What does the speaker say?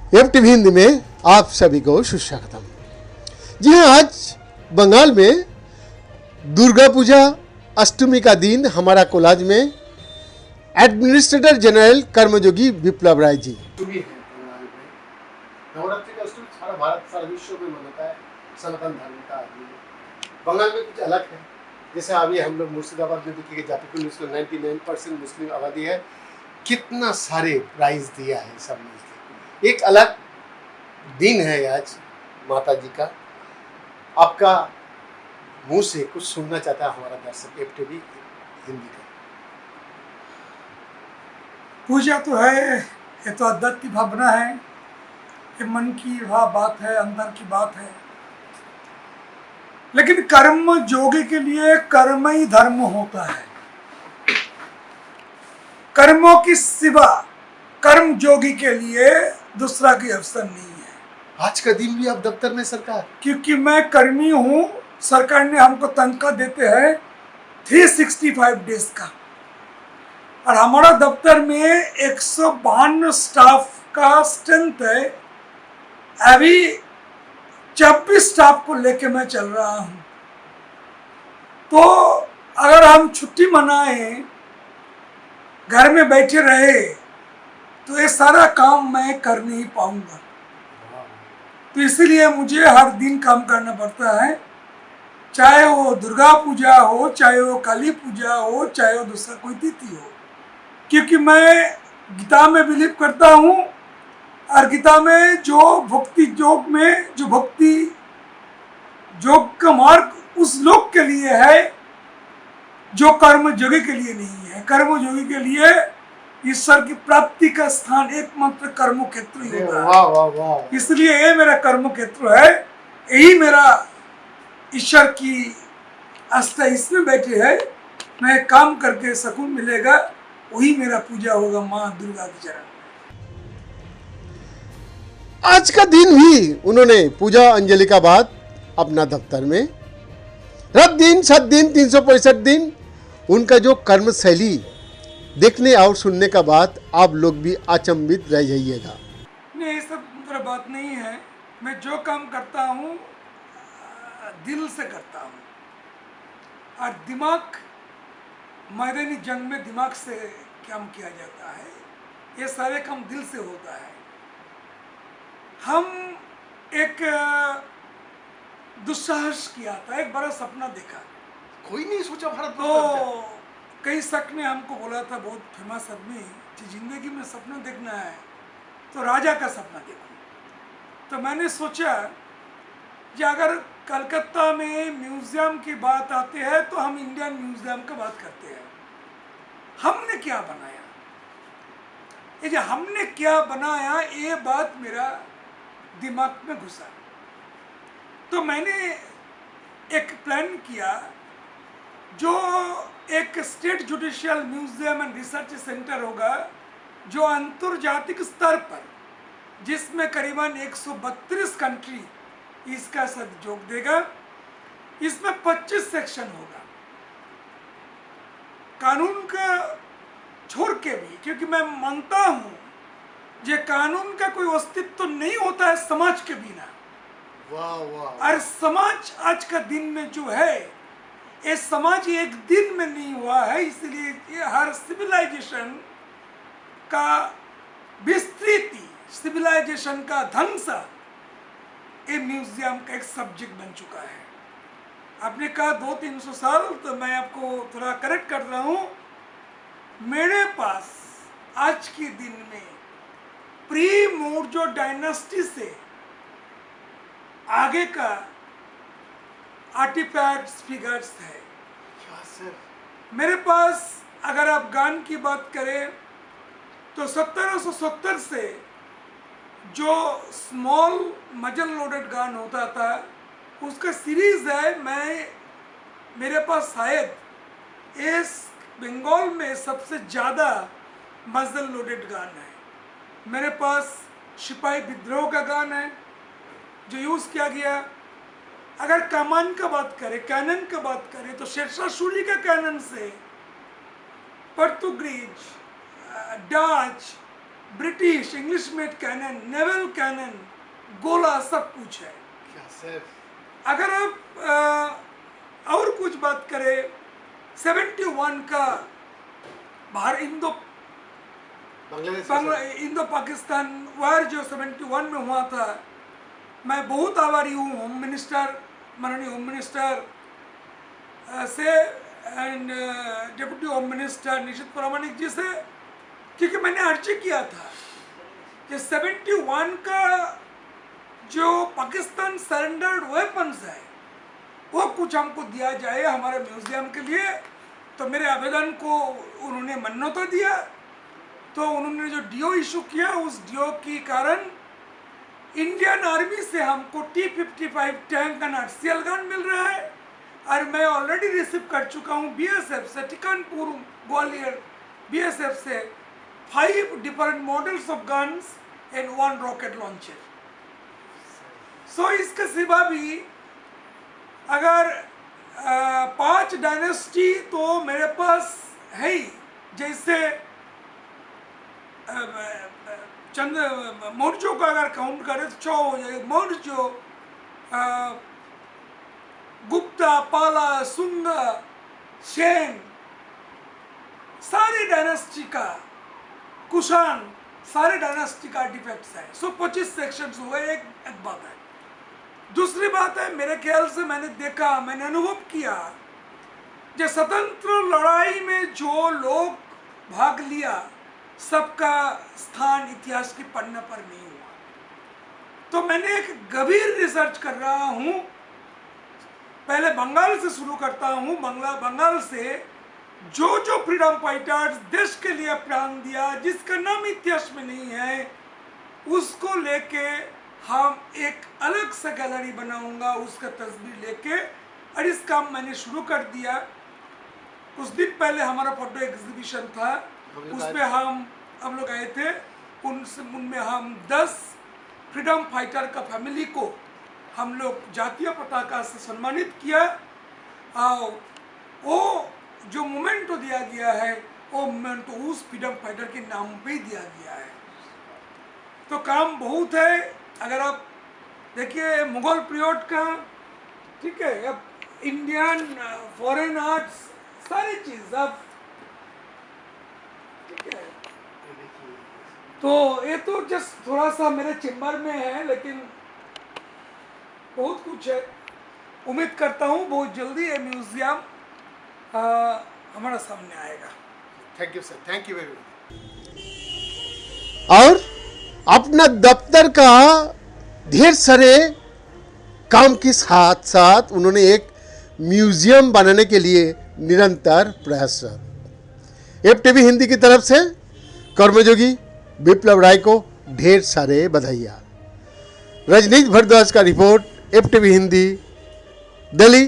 M TV Hindi में आप सभी को सुस्वागतम। जी हाँ, आज बंगाल में दुर्गा पूजा अष्टमी का दिन हमारा कोलाज में एडमिनिस्ट्रेटर जनरल कर्मयोगी विप्लव राय जी भी है। बंगाल में नवरात्रि का उत्सव सारा भारत सारा विश्व में मनाता है सनातन धर्म का आदमी। बंगाल में कुछ अलग है, जैसे अभी हम लोग मुर्शिदाबाद में देखिए जातिकुल मुस्लिम 99% मुस्लिम आबादी है, कितना सारे प्राइज दिया है सब मिलकर। एक अलग दिन है आज माता जी का। आपका मुंह से कुछ सुनना चाहता है हमारा दर्शक एफ टीवी हिंदी का। पूजा तो है, ये तो अद्वैत की भावना है, ये मन की वह बात है, अंदर की बात है। लेकिन कर्म योगी के लिए कर्म ही धर्म होता है। कर्मों की सिवा कर्म योगी के लिए दूसरा कोई अवसर नहीं है। आज का दिन भी आप दफ्तर में सरकार, क्योंकि मैं कर्मी हूँ, सरकार ने हमको तनख्वाह देते हैं 365 डेज का, और हमारा दफ्तर में 152 स्टाफ का स्ट्रेंथ है। अभी 26 स्टाफ को लेके मैं चल रहा हूँ। तो अगर हम छुट्टी मनाएं, घर में बैठे रहे, तो ये सारा काम मैं कर नहीं पाऊंगा। तो इसलिए मुझे हर दिन काम करना पड़ता है, चाहे वो दुर्गा पूजा हो, चाहे वो काली पूजा हो, चाहे वो दूसरा कोई तिथि हो। क्योंकि मैं गीता में बिलीव करता हूँ, और गीता में जो भक्ति योग में जो भक्ति योग का मार्ग उस लोग के लिए है जो कर्म योगी के लिए नहीं है। कर्म योगी के लिए ईश्वर की प्राप्ति का स्थान एकमात्र कर्म क्षेत्र ही होगा। वाह वाह वाह। इसलिए ये मेरा कर्म क्षेत्र है, यही मेरा ईश्वर की आस्था इसमें बैठे है। मैं काम करके सुकून मिलेगा, वही मेरा पूजा होगा माँ दुर्गा के चरण। आज का दिन भी उन्होंने पूजा अंजलि का बाद अपना दफ्तर में रात दिन 7 दिन 365 दिन उनका जो कर्म शैली देखने और सुनने का बाद आप लोग भी अचंभित रह जाइएगा। नहीं, ये सब पूरा बात नहीं है। मैं जो काम करता हूँ दिल से करता हूँ, और दिमाग मैदानी जंग में दिमाग से काम किया जाता है। ये सारे काम दिल से होता है। हम एक दुस्साहस किया था, एक बड़ा सपना देखा। कोई नहीं सोचा भारत तो कई शख्स ने हमको बोला था, बहुत फेमस आदमी, कि जिंदगी में सपना देखना है तो राजा का सपना देखो। तो मैंने सोचा कि अगर कलकत्ता में म्यूजियम की बात आती है तो हम इंडियन म्यूजियम की बात करते हैं। हमने क्या बनाया, ये जो हमने क्या बनाया, ये बात मेरा दिमाग में घुसा। तो मैंने एक प्लान किया, जो एक state judicial museum and research centre होगा, जो अंतर्जातिक स्तर पर, जिसमें करीबन 132 कंट्री इसका सहयोग देगा। इसमें 25 सेक्शन होगा कानून का छोड़ के भी, क्योंकि मैं मानता हूँ ये कानून का कोई अस्तित्व तो नहीं होता है समाज के बिना। वाह वाह। और समाज आज का दिन में जो है, ये समाज एक दिन में नहीं हुआ है। इसलिए ये हर सिविलाइजेशन का विस्तृति, सिविलाइजेशन का ध्वंस, ये म्यूजियम का एक सब्जेक्ट बन चुका है। आपने कहा 200-300 साल, तो मैं आपको थोड़ा करेक्ट कर रहा हूँ। मेरे पास आज के दिन में प्री मौर्य डायनेस्टी से आगे का आर्टिफैक्ट्स, फिगर्स है। मेरे पास अगर आप गान की बात करें तो 1770 से जो स्मॉल मजल लोडेड गान होता था, उसका सीरीज है। मेरे पास शायद इस बंगाल में सबसे ज़्यादा मजल लोडेड गान है। मेरे पास सिपाही विद्रोह का गान है जो यूज़ किया गया। अगर कमान का बात करें, कैनन का बात करें, तो शेरशाह सूरी का कैनन से Portuguese, Dutch, British English made cannon, naval cannon, गोला, सब कुछ है। क्या सर। अगर आप और कुछ बात करें, 71 का बाहर इंडो पाकिस्तान वार जो 71 में हुआ था, मैं बहुत आभारी हूँ होम मिनिस्टर, माननीय होम मिनिस्टर से एंड डिप्टी होम मिनिस्टर निशित प्रामाणिक जी से, क्योंकि मैंने अर्जी किया था कि 71 का जो पाकिस्तान सरेंडर्ड वेपन्स है वो कुछ हमको दिया जाए हमारे म्यूजियम के लिए। तो मेरे आवेदन को उन्होंने मान्यता दिया। तो उन्होंने जो डीओ इशू किया, उस डीओ के कारण इंडियन आर्मी से हमको T-55 tank and artillery gun मिल रहा है। और मैं ऑलरेडी रिसीव कर चुका हूँ BSF से, टिकानपुर ग्वालियर BSF से 5 different models of guns and 1 rocket launcher. So इसके सिवा भी अगर 5 डायनेस्टी तो मेरे पास है ही, जैसे चंद मौर्यों का अगर काउंट करें तो 6 हो जाएगा। मौर्य, गुप्ता, पाला, सुंग, सेन, सारी डायनेस्टी का, कुषाण, सारे डायनेस्टी का डिफेक्ट्स है। सो 25 सेक्शंस हुए। एक बात है। दूसरी बात है, मेरे ख्याल से मैंने देखा, मैंने अनुभव किया, जो स्वतंत्र लड़ाई में जो लोग भाग लिया सबका स्थान इतिहास के पन्ने पर नहीं हुआ। तो मैंने एक गंभीर रिसर्च कर रहा हूँ। पहले बंगाल से शुरू करता हूँ। बंगाल से जो फ्रीडम फाइटर्स देश के लिए प्राण दिया, जिसका नाम इतिहास में नहीं है, उसको लेके हम एक अलग सा गैलरी बनाऊंगा, उसका तस्वीर लेके। और इस काम मैंने शुरू कर दिया। कुछ दिन पहले हमारा फोटो एग्जीबिशन था, उसमें हम लोग आए थे। उनमें हम 10 फ्रीडम फाइटर का फैमिली को हम लोग जातीय पताका से सम्मानित किया। वो जो मोमेंटो दिया गया है, वो मोमेंटो उस फ्रीडम फाइटर के नाम पे ही दिया गया है। तो काम बहुत है। अगर आप देखिए मुगल पीरियड का, ठीक है, अब इंडियन फॉरेन आर्ट्स, सारी चीज अब, ठीक है। तो ये तो जस्ट थोड़ा सा मेरे चेम्बर में है, लेकिन बहुत कुछ है। उम्मीद करता हूँ बहुत जल्दी ये म्यूजियम हमारा सामने आएगा। Thank you sir, thank you very much. और अपना दफ्तर का ढेर सारे काम के साथ साथ उन्होंने एक म्यूजियम बनाने के लिए निरंतर प्रयासरत। FTV हिंदी की तरफ से कर्मयोगी विप्लव राय को ढेर सारे बधाइयाँ। रजनीश भारद्वाज का रिपोर्ट, FTV हिंदी, दिल्ली।